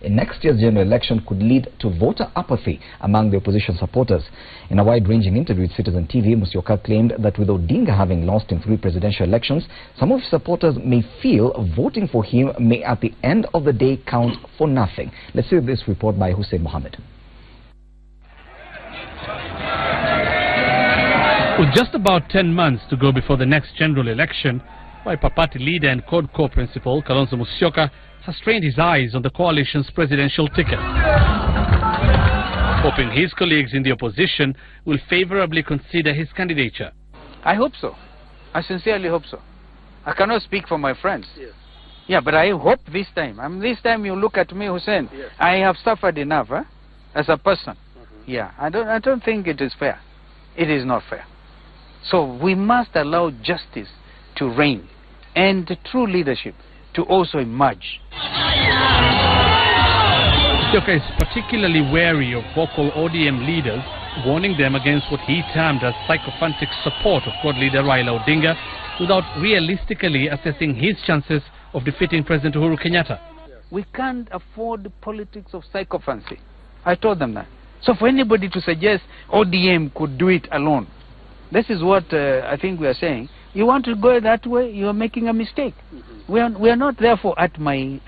in next year's general election could lead to voter apathy among the opposition supporters. In a wide-ranging interview with Citizen TV, Musyoka claimed that with Odinga having lost in 3 presidential elections, some of his supporters may feel voting for him may at the end of the day count for nothing. Let's see this report by Hussein Mohammed. With just about 10 months to go before the next general election, Wiper Party leader and CODCO principal Kalonzo Musyoka has strained his eyes on the coalition's presidential ticket, hoping his colleagues in the opposition will favorably consider his candidature. I hope so. I sincerely hope so. I cannot speak for my friends. Yes. Yeah, but I hope this time. This time you look at me, Hussein. Yes. I have suffered enough as a person. Yeah, I don't think it is fair. It is not fair. So we must allow justice to reign and true leadership to also emerge. Musyoka is particularly wary of vocal ODM leaders, warning them against what he termed as sycophantic support of CORD leader Raila Odinga without realistically assessing his chances of defeating President Uhuru Kenyatta. We can't afford politics of sycophancy. I told them that. So for anybody to suggest ODM could do it alone, this is what I think we are saying. You want to go that way, you are making a mistake. We are not therefore at my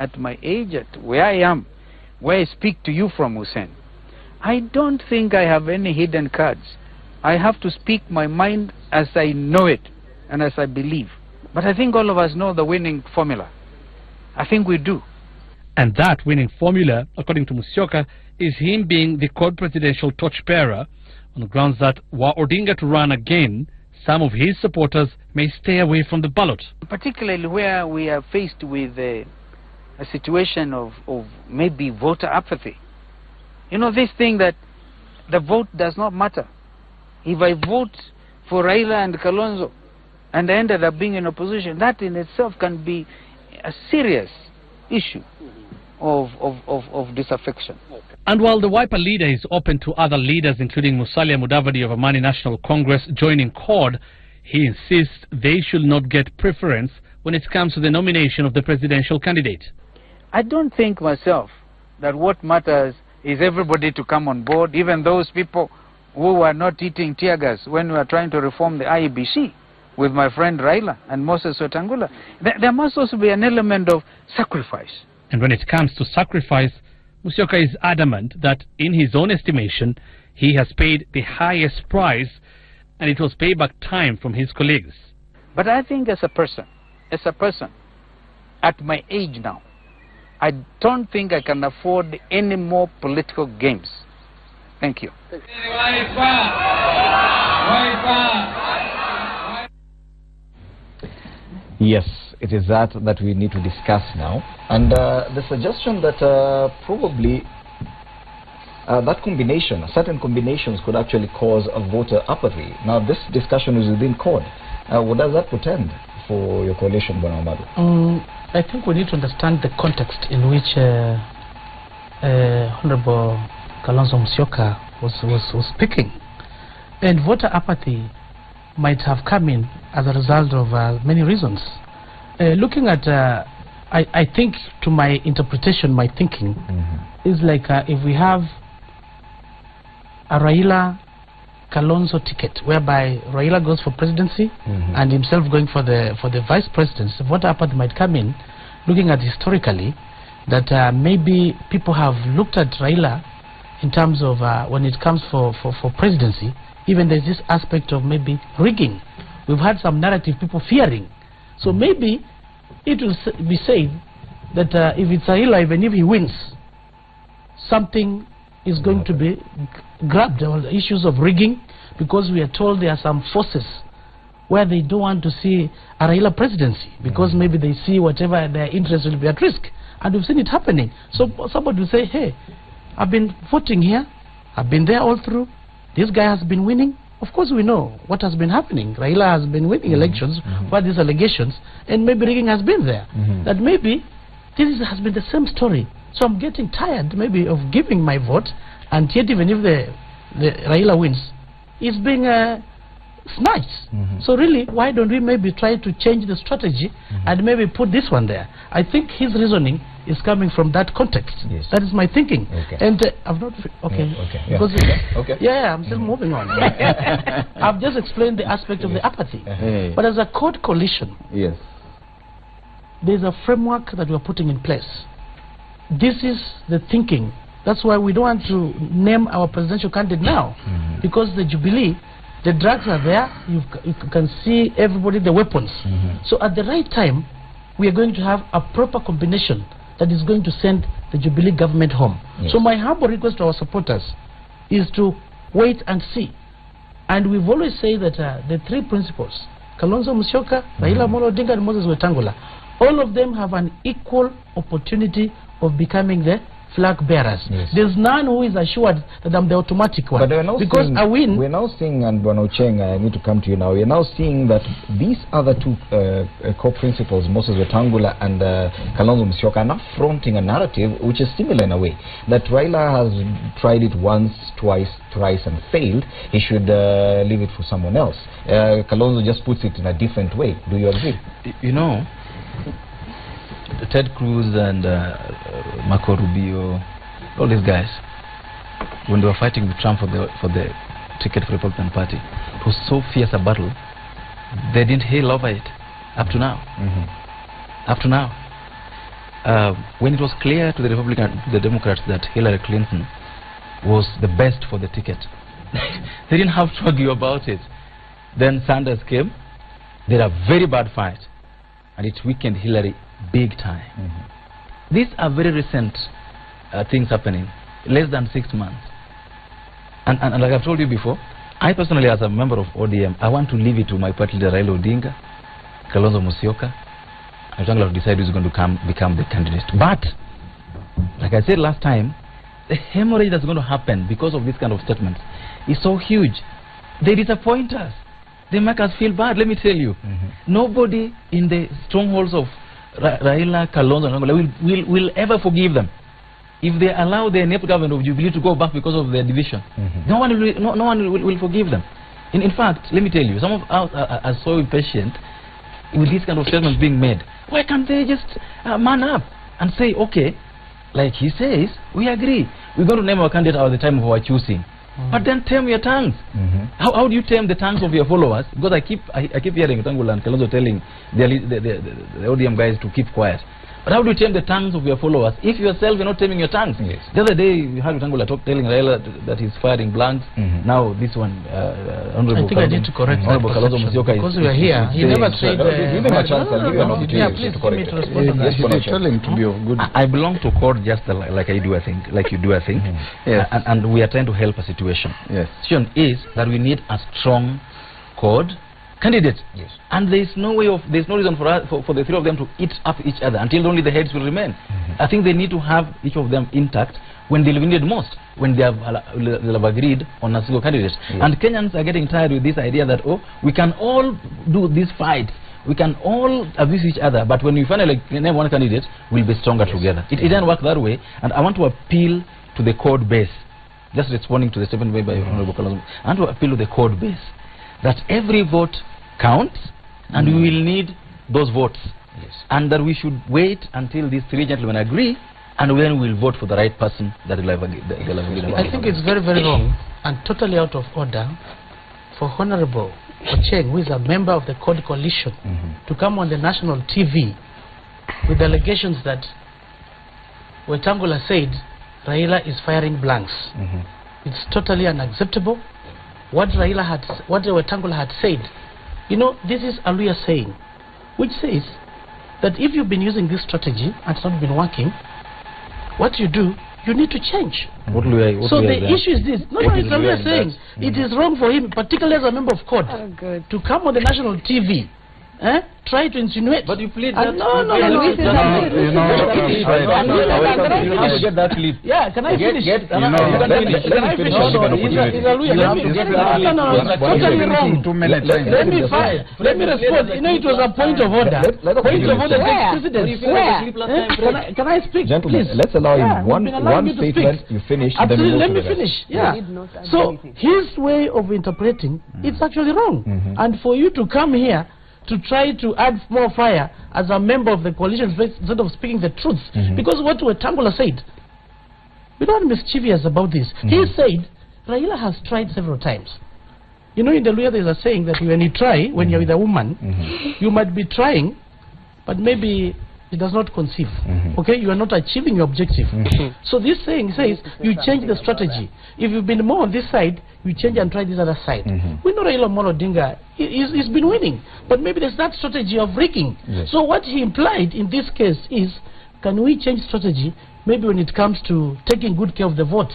age, at where I am, where I speak to you from, Hussein. I don't think I have any hidden cards. I have to speak my mind as I know it and as I believe. But I think all of us know the winning formula. I think we do. And that winning formula, according to Musyoka, is him being the CORD presidential torchbearer, on the grounds that were Odinga to run again, some of his supporters may stay away from the ballot. Particularly where we are faced with a situation of maybe voter apathy. You know, this thing that the vote does not matter. If I vote for Raila and Kalonzo and I ended up being in opposition, that in itself can be a serious issue of disaffection. And while the Wiper leader is open to other leaders, including Musalia Mudavadi of Amani National Congress, joining CORD, he insists they should not get preference when it comes to the nomination of the presidential candidate. I don't think myself that what matters is everybody to come on board, even those people who were not eating tear gas when we were trying to reform the IEBC with my friend Raila and Moses Wetangula. There must also be an element of sacrifice. And when it comes to sacrifice, Musyoka is adamant that, in his own estimation, he has paid the highest price, and it was payback time from his colleagues. But I think as a person, at my age now, I don't think I can afford any more political games. Thank you. Yes, it is that we need to discuss now. And the suggestion that probably that combination, certain combinations could actually cause a voter apathy. Now, this discussion is within CORD. What does that portend for your coalition, Bwana Amadu? I think we need to understand the context in which Honorable Kalonzo Musyoka was speaking. And voter apathy might have come in as a result of many reasons. Looking at, I think, to my interpretation, my thinking, is like if we have a Raila Kalonzo ticket, whereby Raila goes for presidency and himself going for the vice presidency, what happened might come in, looking at historically, that maybe people have looked at Raila in terms of when it comes for presidency, even there's this aspect of maybe rigging. We've had some narrative people fearing. So maybe it will be said that if it's Raila, even if he wins, something is going to be grabbed, all the issues of rigging, because we are told there are some forces where they don't want to see a Raila presidency, because maybe they see whatever their interest will be at risk. And we've seen it happening. So somebody will say, hey, I've been voting here, I've been there all through, this guy has been winning. Of course we know what has been happening. Raila has been winning elections for these allegations, and maybe rigging has been there. That maybe this has been the same story. So I'm getting tired maybe of giving my vote, and yet even if the Raila wins, it's being snatched. So really, why don't we maybe try to change the strategy and maybe put this one there? I think his reasoning is coming from that context. Yes. That is my thinking. Okay. And I've not... Okay. Yeah. Because Okay. yeah, I'm still moving on. I've just explained the aspect of the apathy. But as a code coalition, Yes. there's a framework that we're putting in place. This is the thinking. That's why we don't want to name our presidential candidate now. Because the Jubilee, the drugs are there. You can see everybody, the weapons. So at the right time, we are going to have a proper combination that is going to send the Jubilee government home. Yes. So my humble request to our supporters is to wait and see. And we've always said that the three principles, Kalonzo Musyoka, Raila Amolo Odinga, and Moses Wetangula, all of them have an equal opportunity of becoming the flag bearers. Yes. There's none who is assured that I'm the automatic one. But we're now because seeing, I win. we're now seeing, and Bwana Ocheng, I need to come to you now. We're now seeing that these other two core principles, Moses Wetangula and Kalonzo Musyoka, are now fronting a narrative which is similar in a way. That Raila has tried it once, twice, thrice, and failed. He should leave it for someone else. Kalonzo just puts it in a different way. Do you agree? You know, Ted Cruz and Marco Rubio, all these guys, when they were fighting with Trump for the ticket for the Republican Party, it was so fierce a battle, they didn't hail over it up to now. Up to now. When it was clear to the Democrats that Hillary Clinton was the best for the ticket, they didn't have to argue about it. Then Sanders came, they had a very bad fight, and it weakened Hillary big time. These are very recent things happening, less than 6 months. And like I've told you before, I personally, as a member of ODM, I want to leave it to my party leader Raila Odinga, Kalonzo Musyoka, and Wetangula to decide who's going to become the candidate. But, like I said last time, the hemorrhage that's going to happen because of this kind of statements is so huge. They disappoint us. They make us feel bad. Let me tell you, nobody in the strongholds of Raila, Kalonzo, and will ever forgive them if they allow the NEP government of Jubilee to go back because of their division. No one will forgive them. In fact, let me tell you, some of us are so impatient with these kind of statements being made. Why can't they just man up and say, okay, like he says, we agree, we're going to name our candidate at the time of our choosing. But then tame your tongues. How do you tame the tongues of your followers? Because I keep hearing Wetangula and Kalonzo telling the ODM guys to keep quiet. But how do you tame the tongues of your followers if yourself you're not taming your tongues? Yes. The other day you heard Wetangula telling Raila that he's firing blanks. Now this one, Honorable I think I need to correct that Kalonzo Musyoka because we are here. He never said... Give him a chance, I'll give you an opportunity. Yeah, please give me to respond to that. Yes, tell him to be good. I belong to court just like I do, I think, like you do, I think. Yes. And we are trying to help a situation. Yes. The situation is that we need a strong code candidate. Yes. And there's no reason for the three of them to eat up each other until only the heads will remain. I think they need to have each of them intact when they'll need it most, when they'll have agreed on a single candidate. Yes. And Kenyans are getting tired with this idea that, oh, we can all do this fight, we can all abuse each other, but when we finally name one candidate, we'll be stronger together. It didn't work that way, and I want to appeal to the code base, just responding to the statement made by Honorable Kalonzo. I want to appeal to the code base that every vote counts, and we will need those votes. Yes. And that we should wait until these three gentlemen agree, and then we'll vote for the right person that will have I think it's very, very wrong and totally out of order for Honorable Ocheng, who is a member of the Code Coalition, to come on the national TV with allegations that Wetangula said Raila is firing blanks. It's totally unacceptable. What Wetangula had said, you know, this is a Luya saying, which says that if you've been using this strategy and it's not been working, what you do, you need to change. So the issue is this. No, it's a Luya saying. It is wrong for him, particularly as a member of CORD, to come on the national TV. Try to insinuate. But you played that. No, get that clip. Yeah, can I finish? Can I finish? Totally wrong. Let me respond. You know, it was a point of order. Point of order takes precedence. Can I speak? Gentlemen, let's allow him one statement. You finish. Absolutely, let me finish. Yeah. So his way of interpreting, it's actually wrong. And for you to come here to try to add more fire as a member of the coalition instead of speaking the truth. Because what Wetangula said, we're not mischievous about this. He said, Raila has tried several times. You know, in the Luya there's a saying that when you try, when you're with a woman, you might be trying, but maybe it does not conceive. Okay, you are not achieving your objective. So this saying says you change the strategy. If you've been more on this side, you change and try this other side. We know Raila Amolo Odinga, he's been winning, but maybe there's that strategy of rigging. So what he implied in this case is, can we change strategy? Maybe when it comes to taking good care of the votes.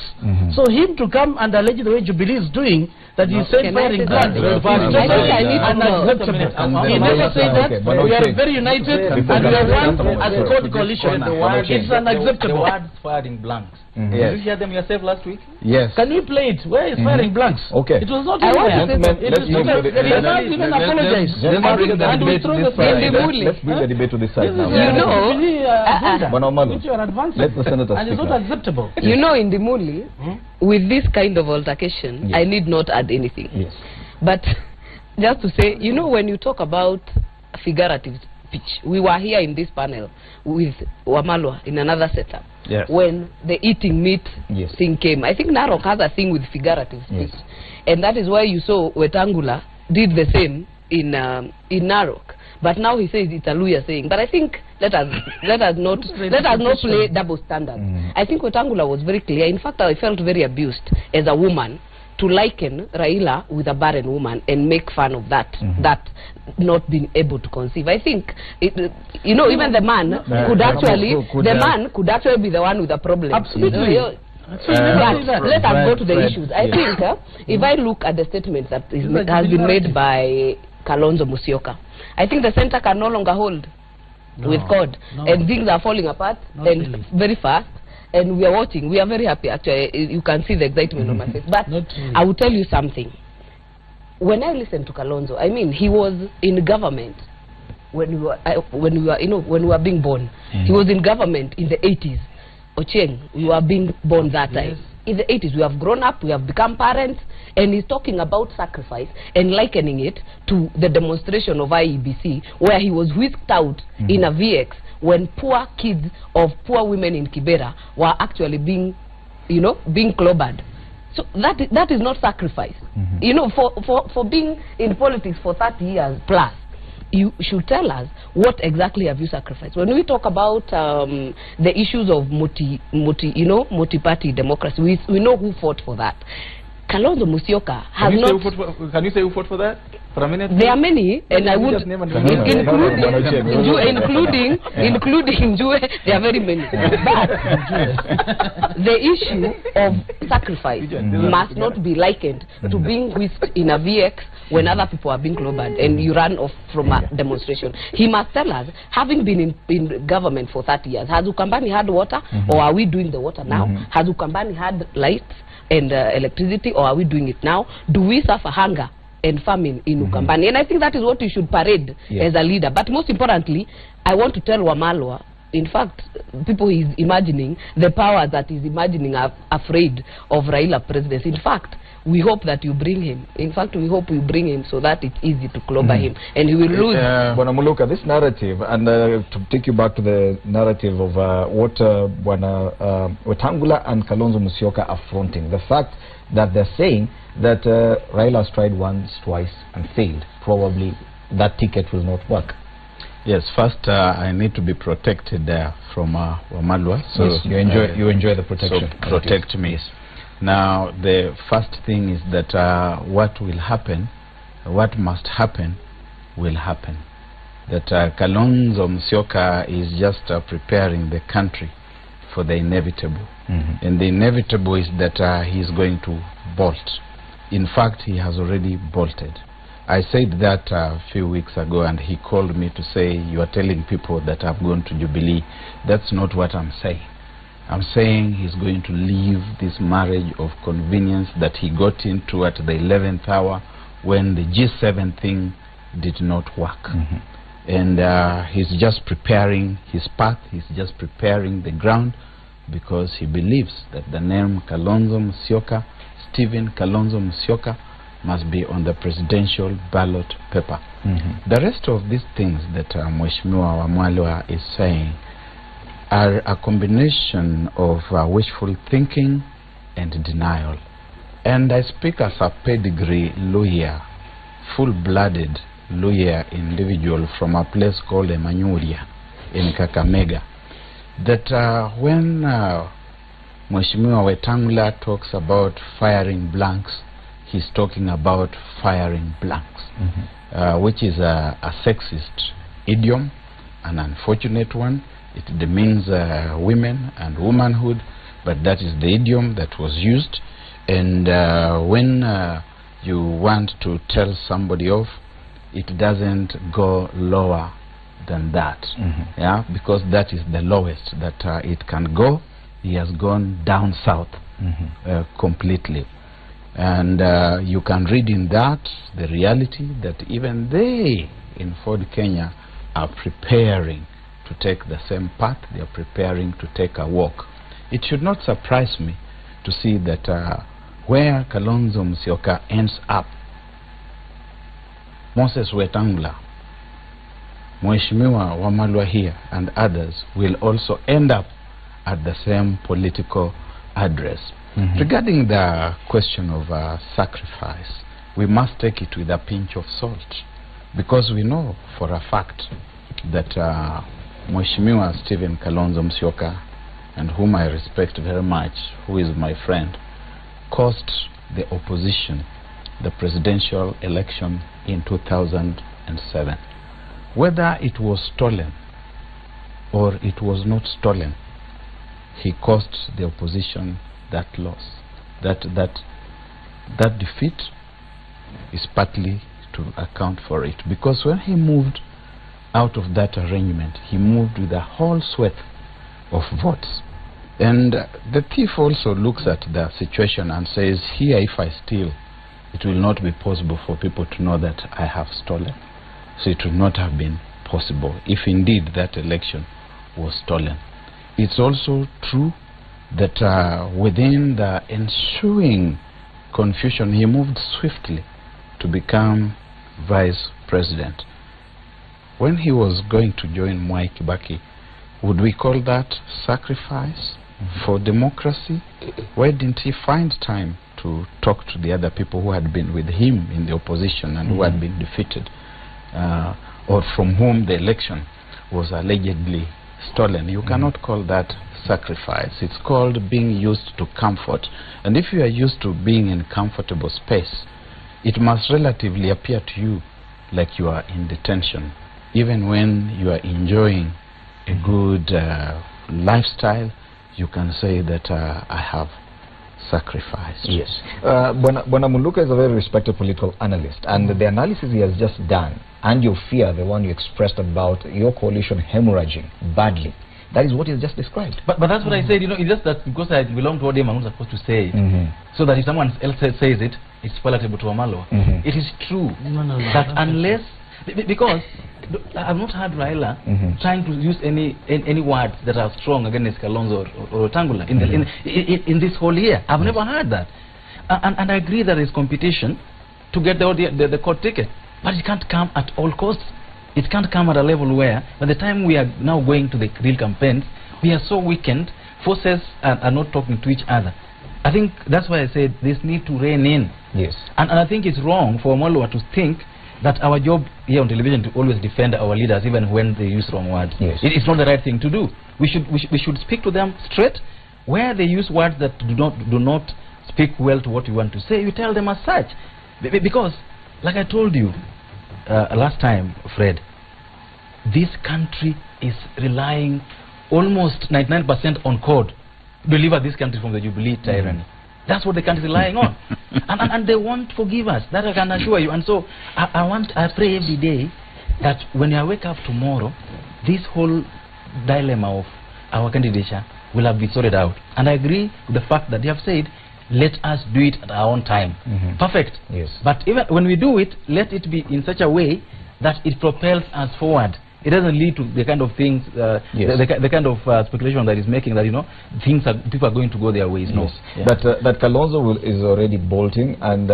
So him to come and allege the way Jubilee is doing, that he said firing blanks, unacceptable. He never said that. We are very united and we are one as a court coalition. It's unacceptable. The words firing blanks. Did you hear them yourself last week? Yes. Can you play it? Where is firing blanks? Okay. It was not Let's even even apologize. Let's bring the debate to this side now. You know, which you are advancing. Let the senator and it's speak not now. acceptable. you know, in the Muli, with this kind of altercation, I need not add anything. Yes. But just to say, you know, when you talk about figurative speech, we were here in this panel with Wamalwa in another setup. Yes. When the eating meat thing came. I think Narok has a thing with figurative speech. And that is why you saw Wetangula did the same in Narok. But now he says it's a Luya saying. But I think let us not play double standards. I think Wetangula was very clear. In fact, I felt very abused as a woman to liken Raila with a barren woman and make fun of that, that not being able to conceive. I think, you know, even the man could actually, man could actually be the one with the problem. Absolutely. You know, let us go to the issues. I think if I look at the statement that has been made by Kalonzo Musyoka, I think the center can no longer hold with God, and things are falling apart very fast. And we are watching. We are very happy, actually. You can see the excitement on my face. But I will tell you something. When I listened to Kalonzo, I mean, he was in government when we were being born. He was in government in the 80s. Ochieng, we were being born that time. In the 80s, we have grown up, we have become parents, and he's talking about sacrifice and likening it to the demonstration of IEBC, where he was whisked out in a VX when poor kids of poor women in Kibera were actually being clobbered. So that is not sacrifice. You know, for being in politics for 30 years plus, you should tell us what exactly have you sacrificed. When we talk about the issues of multi-party democracy, we know who fought for that. Kalonzo Musyoka has not... Can you say who fought for that? For a minute? There are many, and I would... including Jue, there are very many. But the issue of sacrifice must not be likened to being whisked in a VX when other people are being clobbered and you run off from a demonstration. He must tell us, having been in government for 30 years, has Ukambani had water, or are we doing the water now? Has Ukambani had lights and electricity, or are we doing it now? Do we suffer hunger and famine in Ukambani? And I think that is what you should parade as a leader. But most importantly, I want to tell Wamalwa, in fact, people he's imagining, the power that he's imagining are afraid of Raila presidency. In fact, we hope that you bring him. In fact, we hope you bring him so that it's easy to clobber him. And he will lose. Bwana Muluka, this narrative, and to take you back to the narrative of what Bwana Wetangula and Kalonzo Musyoka are fronting. The fact that they're saying that Raila has tried once, twice, and failed. Probably that ticket will not work. Yes, first I need to be protected from Wamalwa. So yes, you enjoy the protection. So protect me. Yes. Now, the first thing is that what will happen, what must happen, will happen. That Kalonzo Musyoka is just preparing the country for the inevitable. And the inevitable is that he is going to bolt. In fact, he has already bolted. I said that a few weeks ago, and he called me to say, you are telling people that I've gone to Jubilee. That's not what I'm saying. I'm saying he's going to leave this marriage of convenience that he got into at the 11th hour when the G7 thing did not work. And he's just preparing his path, he's just preparing the ground, because he believes that the name Kalonzo Musyoka, Stephen Kalonzo Musyoka, must be on the presidential ballot paper. The rest of these things that Mheshimiwa Wamalwa is saying are a combination of wishful thinking and denial. And I speak as a pedigree lawyer, full-blooded lawyer individual from a place called Emanyuria in Kakamega, that when Mheshimiwa Wetangula talks about firing blanks, he's talking about firing blanks, which is a sexist idiom, an unfortunate one. It demeans women and womanhood, but that is the idiom that was used. And when you want to tell somebody off, it doesn't go lower than that, yeah, because that is the lowest that it can go. He has gone down south completely. And you can read in that the reality that even they in Ford Kenya are preparing to take the same path. They are preparing to take a walk. It should not surprise me to see that where Kalonzo Musyoka ends up, Moses Wetangula, Mheshimiwa Wamalwa here and others will also end up at the same political address. Regarding the question of sacrifice, we must take it with a pinch of salt, because we know for a fact that Mheshimiwa Stephen Kalonzo Musyoka, and whom I respect very much, who is my friend, cost the opposition the presidential election in 2007. Whether it was stolen or it was not stolen, he cost the opposition that loss. That defeat is partly to account for it, because when he moved out of that arrangement, he moved with a whole swath of votes. And the thief also looks at the situation and says, here if I steal, it will not be possible for people to know that I have stolen. So it would not have been possible if indeed that election was stolen. It's also true that within the ensuing confusion, he moved swiftly to become vice president. When he was going to join Mwai Kibaki, would we call that sacrifice for democracy? Why didn't he find time to talk to the other people who had been with him in the opposition and who had been defeated, or from whom the election was allegedly stolen? You cannot call that sacrifice. It's called being used to comfort. And if you are used to being in comfortable space, it must relatively appear to you like you are in detention, even when you are enjoying a good lifestyle. You can say that I have sacrificed. Yes. Bwana Muluka is a very respected political analyst, and the analysis he has just done, and your fear, the one you expressed about your coalition hemorrhaging badly, that is what he's just described. But that's what I said, you know. It's just that because I belong to ODM, I'm not supposed to say it. So that if someone else says it, it's palatable to Wamalwa. It is true that unless, because I've not heard Raila trying to use any words that are strong against Kalonzo or Wetangula in this whole year. I've never heard that. And I agree that there is competition to get the court ticket, but it can't come at all costs. It can't come at a level where, by the time we are now going to the real campaigns, we are so weakened, forces are not talking to each other. I think that's why I said this need to rein in. Yes. And I think it's wrong for Wamalwa to think that our job here on television to always defend our leaders even when they use wrong words. Yes. It's not the right thing to do. We should speak to them straight. Where they use words that do not speak well to what you want to say, you tell them as such. Because, like I told you last time, Fred, this country is relying almost 99% on code to deliver this country from the Jubilee tyranny. That's what the country is relying on. and they won't forgive us. That I can assure you. And so I pray every day that when I wake up tomorrow, this whole dilemma of our candidature will have been sorted out. And I agree with the fact that you have said, let us do it at our own time. Perfect. Yes. But even when we do it, let it be in such a way that it propels us forward. it doesn't lead to the kind of things, the kind of speculation that is making that, you know, people are going to go their ways. No. That Kalonzo is already bolting, and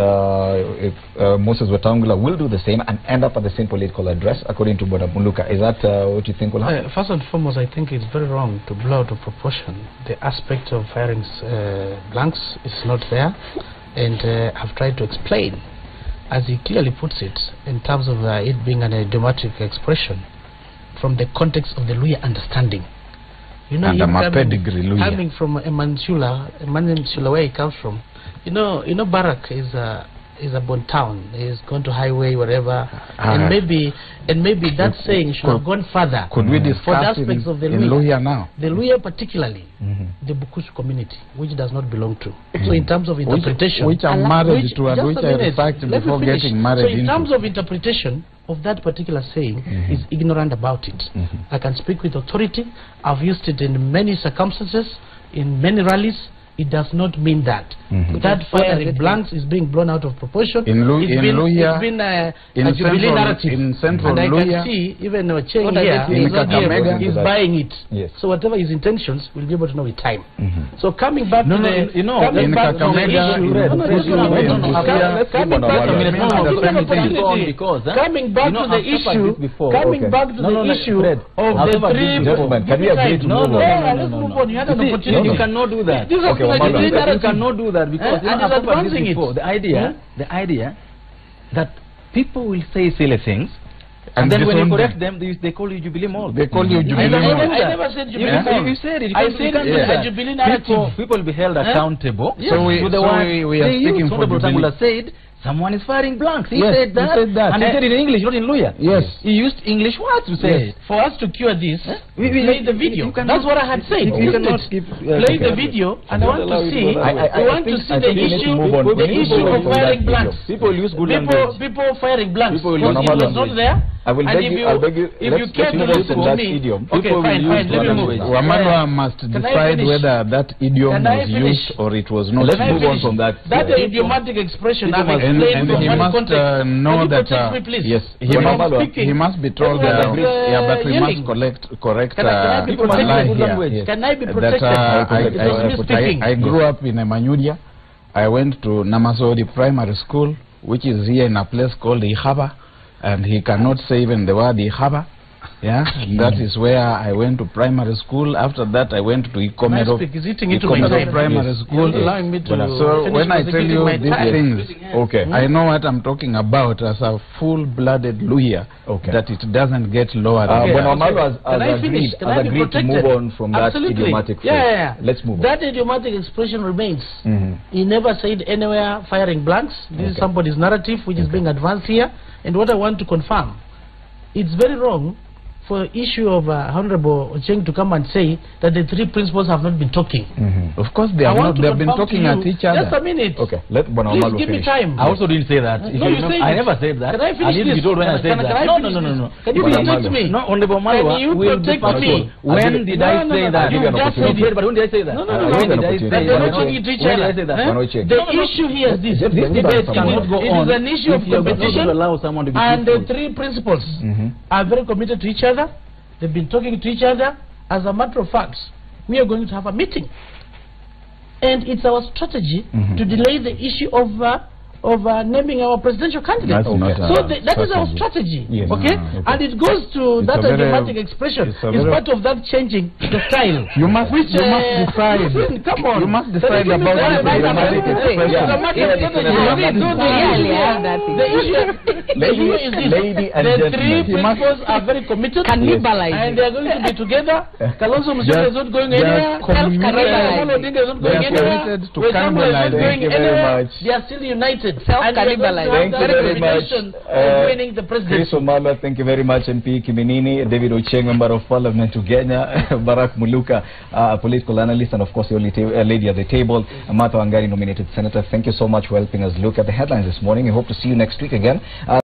if Moses Wetangula will do the same and end up at the same political address, according to Bwana Muluka. Is that what you think will happen? First and foremost, I think it's very wrong to blow out of proportion. The aspect of firing blanks is not there, and I've tried to explain, as he clearly puts it, in terms of it being an idiomatic expression from the context of the Luhya understanding. You know, coming from Emansula, where he comes from, you know, Barak is a born town. He's gone to highway, whatever, and maybe that saying should have gone further. Could we discuss for the aspects of the Luhya now? The Luhya, particularly the Bukusu community, which does not belong to. So in terms of interpretation, which are married to, and which are in fact before getting married. So in terms of interpretation of that particular saying, is ignorant about it. I can speak with authority. I've used it in many circumstances, in many rallies. It does not mean that. That firing blanks is being blown out of proportion. In Luhya, it's been a Jubilee narrative. In central and I Luhya, can see even Cheng here is buying it. Yes. So whatever his intentions, we'll be able to know with time. So coming back to the in Kakamega, coming back to the issue of the three. Can we agree to move on? Let's move on. You had an opportunity. You cannot do that. You cannot do that because the idea that people will say silly things, and then when you correct them, they call you Jubilee Mall. They call you Jubilee Mall. I never said Jubilee Mall. You said it. I said a Jubilee narrative. People will be held accountable. So we are speaking for Jubilee. Said someone is firing blanks. He Yes, said that. he said that. And he said it in English, not in Luhya. Yes. He used English words to say it. For us to cure this, we play the video. That's what I had said. You cannot keep play the video, and I want to see. I want to see the issue of firing blanks. People use good language. People firing blanks. People it was not there. I will beg you. If you care to listen to me, okay, fine. Let me move. Wamalwa must decide whether that idiom was used or it was not. Let's move on from that. That idiomatic expression I've and explained he must know that yes, he must be told that but we must correct Can I be protected? here. Can I be protected? I grew up in Emanyudia. I went to Namasodi Primary School, which is here in a place called Ihaba, and he cannot say even the word Ihaba. Yeah, that is where I went to primary school. After that, I went to Ikomero Primary School. So when I tell you these things, I know what I'm talking about as a full-blooded Luhya, that it doesn't get lower. When Amalu has agreed to move on from that idiomatic phrase, let's move on. That idiomatic expression remains. He never said anywhere firing blanks. This is somebody's narrative which is being advanced here. And what I want to confirm, it's very wrong for issue of Honorable Ocheng to come and say that the three principals have not been talking. Of course they have not. They have been talking at each other. Just a minute. Okay, let Please give me time. I also didn't say that. No, you said I never said that. Can I finish this? You told when I said that. No. Can you protect me? No, Honorable Malwa will protect me. When did I say that? You just said it. But when did I say that? No. When did I say that? They're not talking to each other. The issue here is this. This debate cannot go on. It is an issue of competition, and the three principals are very committed to each other. They've been talking to each other. As a matter of fact, we are going to have a meeting. And it's our strategy to delay the issue of naming our presidential candidate. That is our strategy. Yes. And it goes to that idiomatic expression. It's part of that changing the style. You must decide. Come on. You must decide about the idiomatic expression. The issue is this. The three principals are very committed. And they are going to be together. Kalonzo Musyoka is not going anywhere. Raila Odinga is not going anywhere. They are still united. Self-cannibalize. Thank you very much. Winning the presidency. Chris Wamalwa, thank you very much. MP Kiminini, David Ocheng, Member of Parliament to Kenya, Barak Muluka, political analyst, and of course the only lady at the table, Martha Wangari, nominated senator. Thank you so much for helping us look at the headlines this morning. We hope to see you next week again.